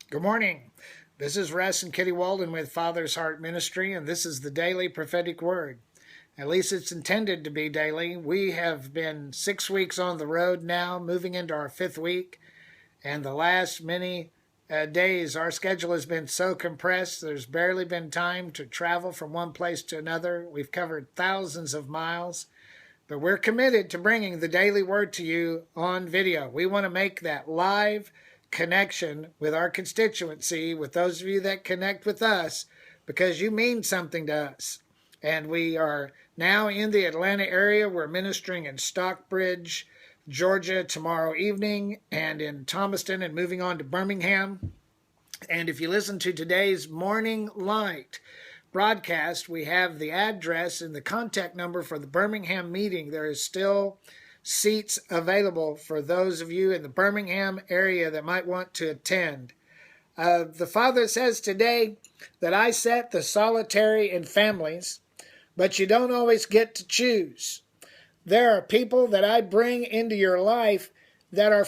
Good morning. This is Russ and Kitty Walden with Father's Heart Ministry, and this is the Daily Prophetic Word. At least it's intended to be daily. We have been 6 weeks on the road now, moving into our 5th week, and the last many days our schedule has been so compressed there's barely been time to travel from one place to another. We've covered thousands of miles, but we're committed to bringing the daily word to you on video. We want to make that live connection with our constituency, with those of you that connect with us, because you mean something to us. And we are now in the Atlanta area. We're ministering in Stockbridge, Georgia tomorrow evening, and in Thomaston, and moving on to Birmingham. And if you listen to today's Morning Light broadcast, we have the address and the contact number for the Birmingham meeting. There is still seats available for those of you in the Birmingham area that might want to attend. The Father says today that I set the solitary in families, but you don't always get to choose. There are people that I bring into your life that are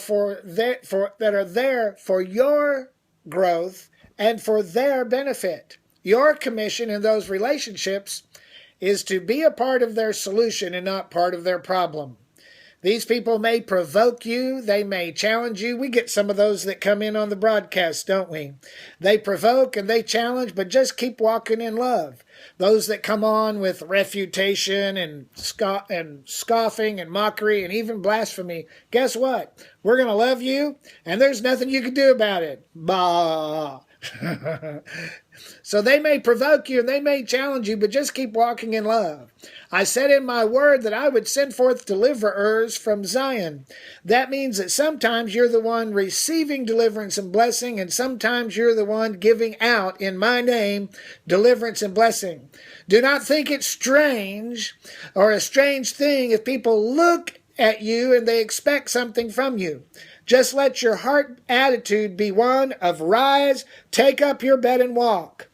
there for your growth and for their benefit. Your commission in those relationships is to be a part of their solution and not part of their problem. These people may provoke you. They may challenge you. We get some of those that come in on the broadcast, don't we? They provoke and they challenge, but just keep walking in love. Those that come on with refutation and scoffing and mockery and even blasphemy, guess what? We're going to love you, and there's nothing you can do about it. Bah! So they may provoke you and they may challenge you, but just keep walking in love. I said in my word that I would send forth deliverers from Zion. That means that sometimes you're the one receiving deliverance and blessing, and sometimes you're the one giving out in my name deliverance and blessing. Do not think it's strange or a strange thing if people look at you and they expect something from you. Just let your heart attitude be one of rise, take up your bed and walk.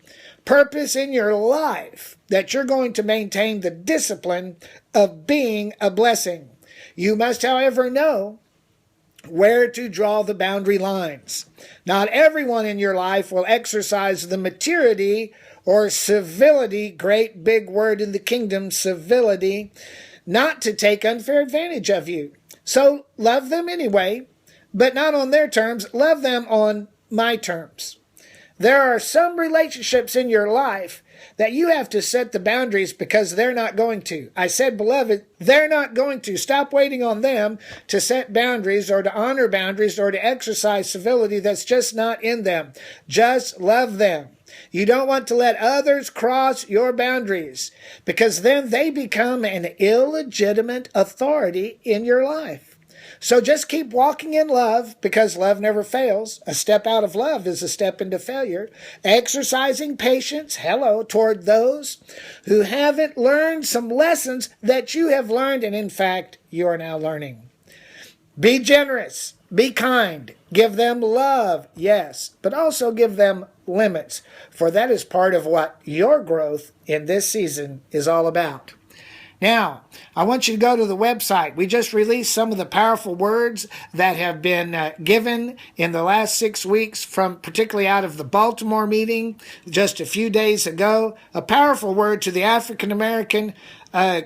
Purpose in your life that you're going to maintain the discipline of being a blessing. You must, however, know where to draw the boundary lines. Not everyone in your life will exercise the maturity or civility, great big word in the kingdom, civility, not to take unfair advantage of you. So love them anyway, but not on their terms. Love them on my terms. There are some relationships in your life that you have to set the boundaries because they're not going to. I said, beloved, they're not going to. Stop waiting on them to set boundaries or to honor boundaries or to exercise civility. That's just not in them. Just love them. You don't want to let others cross your boundaries because then they become an illegitimate authority in your life. So just keep walking in love because love never fails. A step out of love is a step into failure. Exercising patience, toward those who haven't learned some lessons that you have learned, and in fact, you are now learning. Be generous. Be kind. Give them love, yes, but also give them limits, for that is part of what your growth in this season is all about. Now, I want you to go to the website. We just released some of the powerful words that have been given in the last 6 weeks, from particularly out of the Baltimore meeting just a few days ago. A powerful word to the African American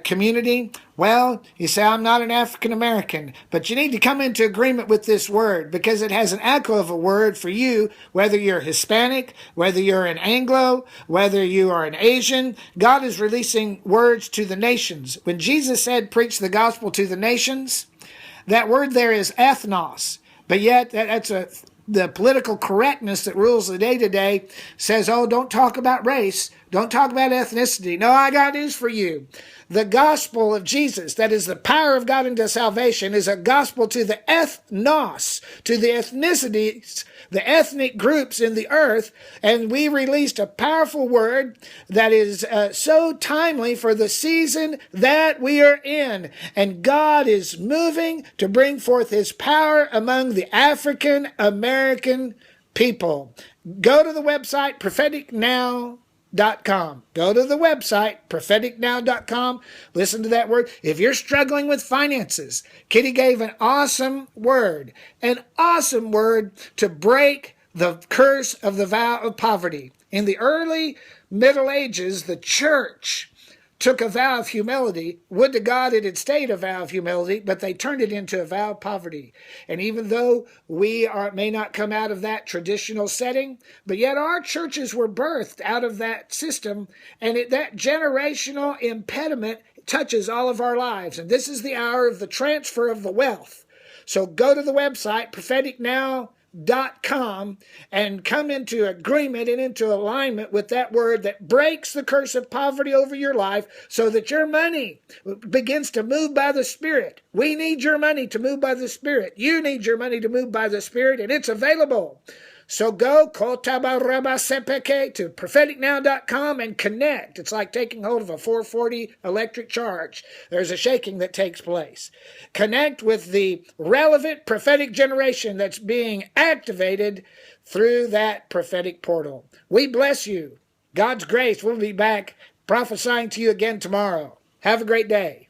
community. Well, you say, I'm not an African American, but you need to come into agreement with this word because it has an echo of a word for you, whether you're Hispanic, whether you're an Anglo, whether you are an Asian. God is releasing words to the nations. When Jesus said, preach the gospel to the nations, that word there is ethnos, but yet the political correctness that rules the day today says, oh, don't talk about race. Don't talk about ethnicity. No, I got news for you. The gospel of Jesus, that is the power of God into salvation, is a gospel to the ethnos, to the ethnicities, the ethnic groups in the earth. And we released a powerful word that is so timely for the season that we are in. And God is moving to bring forth his power among the African American people. Go to the website, propheticnow.com. Go to the website, propheticnow.com. Listen to that word. If you're struggling with finances, Kitty gave an awesome word to break The curse of the vow of poverty. In the early Middle Ages, the church took a vow of humility. Would to God it had stayed a vow of humility, but they turned it into a vow of poverty. And even though may not come out of that traditional setting, but yet our churches were birthed out of that system, and that generational impediment touches all of our lives. And this is the hour of the transfer of the wealth. So go to the website, propheticnow.com, and come into agreement and into alignment with that word that breaks the curse of poverty over your life so that your money begins to move by the Spirit. We need your money to move by the Spirit. You need your money to move by the Spirit, and it's available. So go to propheticnow.com and connect. It's like taking hold of a 440 electric charge. There's a shaking that takes place. Connect with the relevant prophetic generation that's being activated through that prophetic portal. We bless you. God's grace. We'll be back prophesying to you again tomorrow. Have a great day.